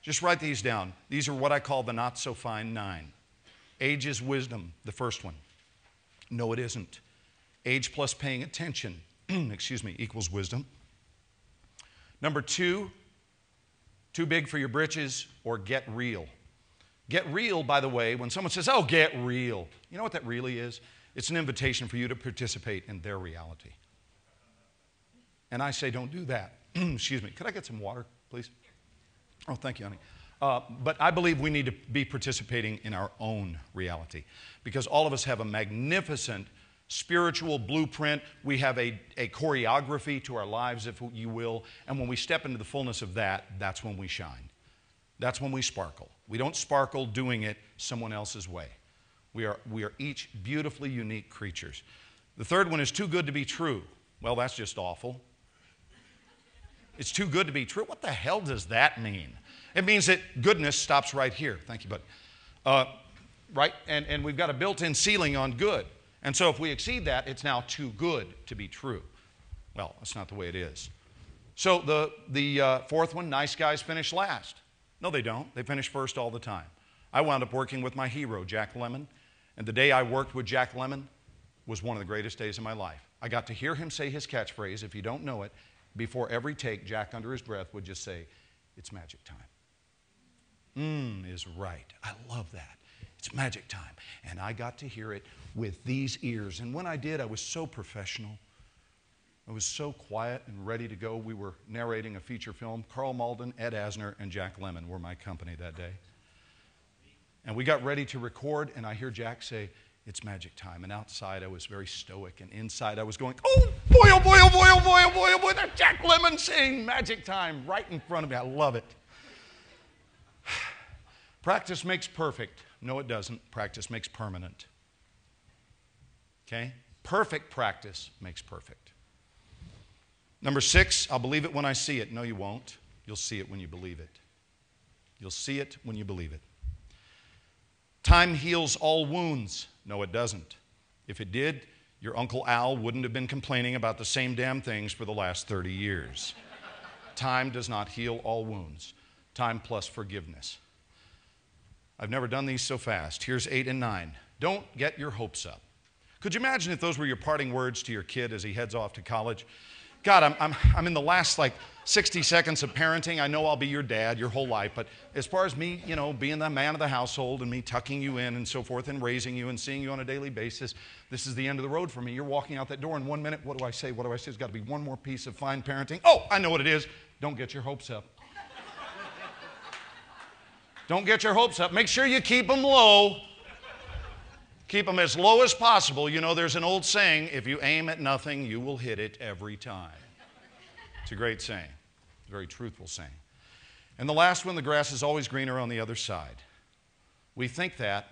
Just write these down. These are what I call the not-so-fine 9. Age is wisdom, the first one. No, it isn't. Age plus paying attention, equals wisdom. Number 2, too big for your britches, or get real. Get real, by the way, when someone says, oh, get real, you know what that really is? It's an invitation for you to participate in their reality. And I say, don't do that. Excuse me. Could I get some water, please? Oh, thank you, honey. But I believe we need to be participating in our own reality, because all of us have a magnificent spiritual blueprint. We have a choreography to our lives, if you will. And when we step into the fullness of that, that's when we shine. That's when we sparkle. We don't sparkle doing it someone else's way. We are each beautifully unique creatures. The third one is too good to be true. Well, that's just awful. It's too good to be true. What the hell does that mean? It means that goodness stops right here. Thank you, buddy. Right? And we've got a built-in ceiling on good. And so if we exceed that, it's now too good to be true. Well, that's not the way it is. So the fourth one, nice guys finish last. No, they don't. They finish first all the time. I wound up working with my hero, Jack Lemmon. And the day I worked with Jack Lemmon was one of the greatest days of my life. I got to hear him say his catchphrase. If you don't know it, before every take, Jack, under his breath, would just say, it's magic time. Is right. I love that. It's magic time. And I got to hear it with these ears. And when I did, I was so professional. I was so quiet and ready to go. We were narrating a feature film. Carl Malden, Ed Asner, and Jack Lemmon were my company that day. And we got ready to record, and I hear Jack say, it's magic time. And outside, I was very stoic. And inside, I was going, oh, boy, oh, boy, oh, boy, oh, boy, oh, boy, oh, boy. That's Jack Lemmon saying magic time right in front of me. I love it. Practice makes perfect. No, it doesn't. Practice makes permanent. Okay? Perfect practice makes perfect. Number 6, I'll believe it when I see it. No, you won't. You'll see it when you believe it. You'll see it when you believe it. Time heals all wounds. No, it doesn't. If it did, your Uncle Al wouldn't have been complaining about the same damn things for the last 30 years. Time does not heal all wounds. Time plus forgiveness. I've never done these so fast. Here's 8 and 9. Don't get your hopes up. Could you imagine if those were your parting words to your kid as he heads off to college? God, I'm in the last 60 seconds of parenting. I know I'll be your dad your whole life, but as far as me, being the man of the household and me tucking you in and so forth and raising you and seeing you on a daily basis, this is the end of the road for me. You're walking out that door in 1 minute. What do I say? What do I say? There's got to be one more piece of fine parenting. Oh, I know what it is. Don't get your hopes up. Don't get your hopes up. Make sure you keep them low. Keep them as low as possible. You know, there's an old saying, if you aim at nothing, you will hit it every time. It's a great saying. It's a very truthful saying. And the last one, the grass is always greener on the other side. We think that,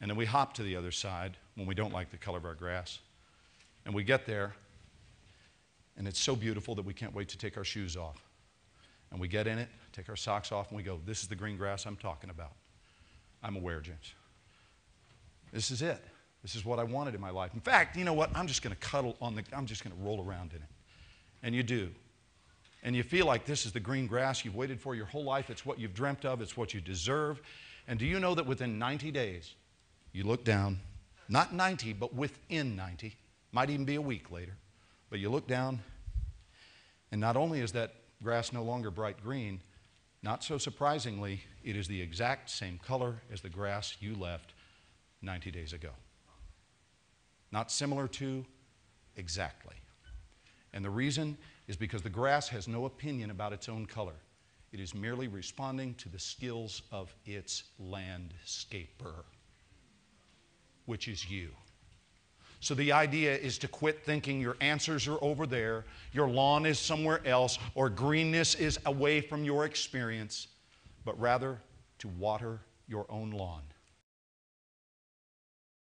and then we hop to the other side when we don't like the color of our grass. And we get there, and it's so beautiful that we can't wait to take our shoes off. And we get in it, take our socks off, and we go, this is the green grass I'm talking about. I'm aware, James. This is it. This is what I wanted in my life. In fact, you know what? I'm just going to cuddle on I'm just going to roll around in it. And you do. And you feel like this is the green grass you've waited for your whole life. It's what you've dreamt of. It's what you deserve. And do you know that within 90 days, you look down, not 90, but within 90, might even be a week later, but you look down, and not only is that grass no longer bright green, not so surprisingly, it is the exact same color as the grass you left 90 days ago. Not similar to, exactly. And the reason is because the grass has no opinion about its own color. It is merely responding to the skills of its landscaper, which is you. So the idea is to quit thinking your answers are over there, your lawn is somewhere else, or greenness is away from your experience, but rather to water your own lawn.